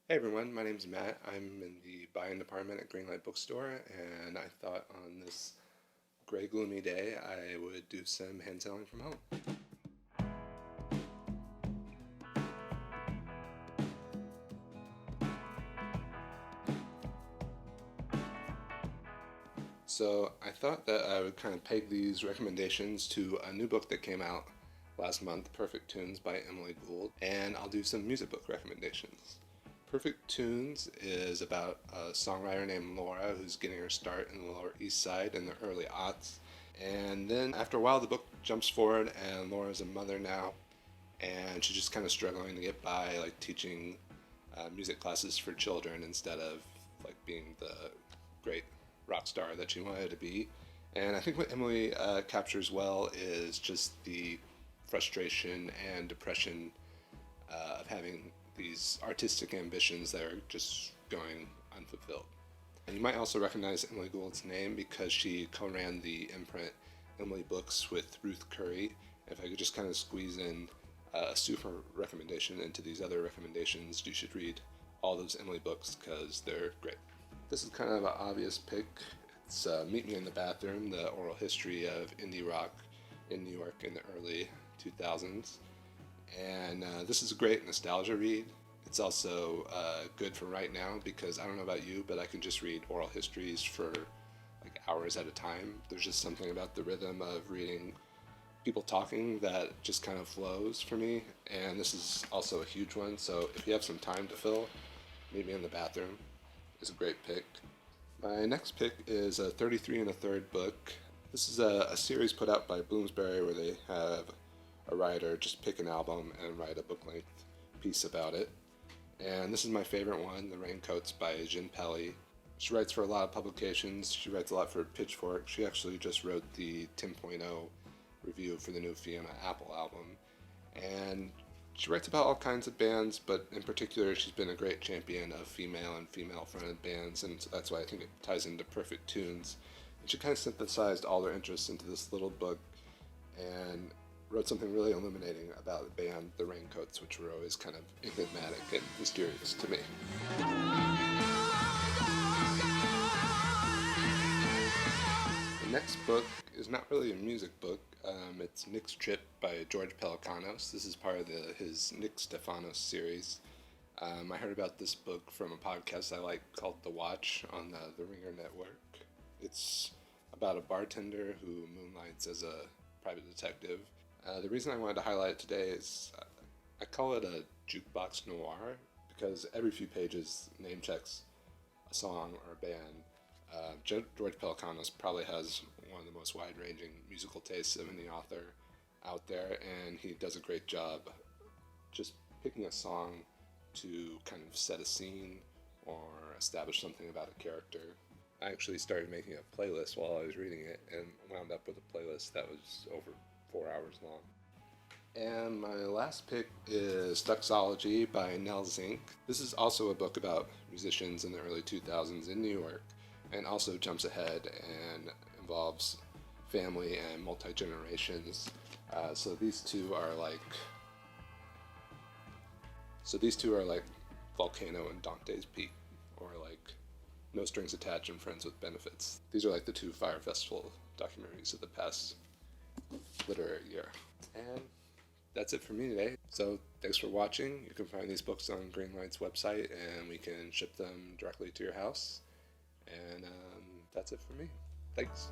Hey everyone, my name's Matt. I'm in the buy-in department at Greenlight bookstore, and I thought on this gray, gloomy day I would do some hand selling from home. So I thought that I would kind of peg these recommendations to a new book that came out last month, Perfect Toons by Emily Gould, and I'll do some music book recommendations. Perfect Toons is about a songwriter named Laura who's getting her start in the Lower East Side in the early aughts. And then after a while, the book jumps forward, and Laura's a mother now, and she's just kind of struggling to get by, like teaching music classes for children instead of like being the great rock star that she wanted to be. And I think what Emily captures well is just the frustration and depression of having these artistic ambitions that are just going unfulfilled. And you might also recognize Emily Gould's name because she co-ran the imprint Emily Books with Ruth Curry. If I could just kind of squeeze in a super recommendation into these other recommendations, you should read all those Emily books because they're great. This is kind of an obvious pick. It's Meet Me in the Bathroom, the oral history of indie rock in New York in the early 2000s. And this is a great nostalgia read. It's also good for right now because I don't know about you, but I can just read oral histories for like hours at a time. There's just something about the rhythm of reading people talking that just kind of flows for me. And this is also a huge one, so if you have some time to fill, Meet Me in the Bathroom is a great pick. My next pick is a 33 and a third book. This is a series put out by Bloomsbury where they have a writer just pick an album and write a book-length piece about it. And this is my favorite one, The Raincoats by Jenn Pelly. She writes for a lot of publications. She writes a lot for Pitchfork. She actually just wrote the 10.0 review for the new Fiona Apple album. And she writes about all kinds of bands, but in particular she's been a great champion of female and female-fronted bands, and so that's why I think it ties into Perfect Toons. And she kind of synthesized all their interests into this little book and wrote something really illuminating about the band, the Raincoats, which were always kind of enigmatic and mysterious to me. The next book is not really a music book. It's Nick's Trip by George Pelecanos. This is part of his Nick Stefanos series. I heard about this book from a podcast I like called The Watch on the Ringer Network. It's about a bartender who moonlights as a private detective. The reason I wanted to highlight it today is I call it a jukebox noir because every few pages name checks a song or a band. George Pelecanos probably has one of the most wide-ranging musical tastes of any author out there, and he does a great job just picking a song to kind of set a scene or establish something about a character. I actually started making a playlist while I was reading it and wound up with a playlist that was over 4 hours long. And my last pick is Doxology by Nell Zink. This is also a book about musicians in the early 2000s in New York, and also jumps ahead and involves family and multi-generations. So these two are like Volcano and Dante's Peak, or like No Strings Attached and Friends with Benefits. These are like the two Fire Festival documentaries of the past literary year. And that's it for me today. So thanks for watching. You can find these books on Greenlight's website, and we can ship them directly to your house. And that's it for me. Thanks.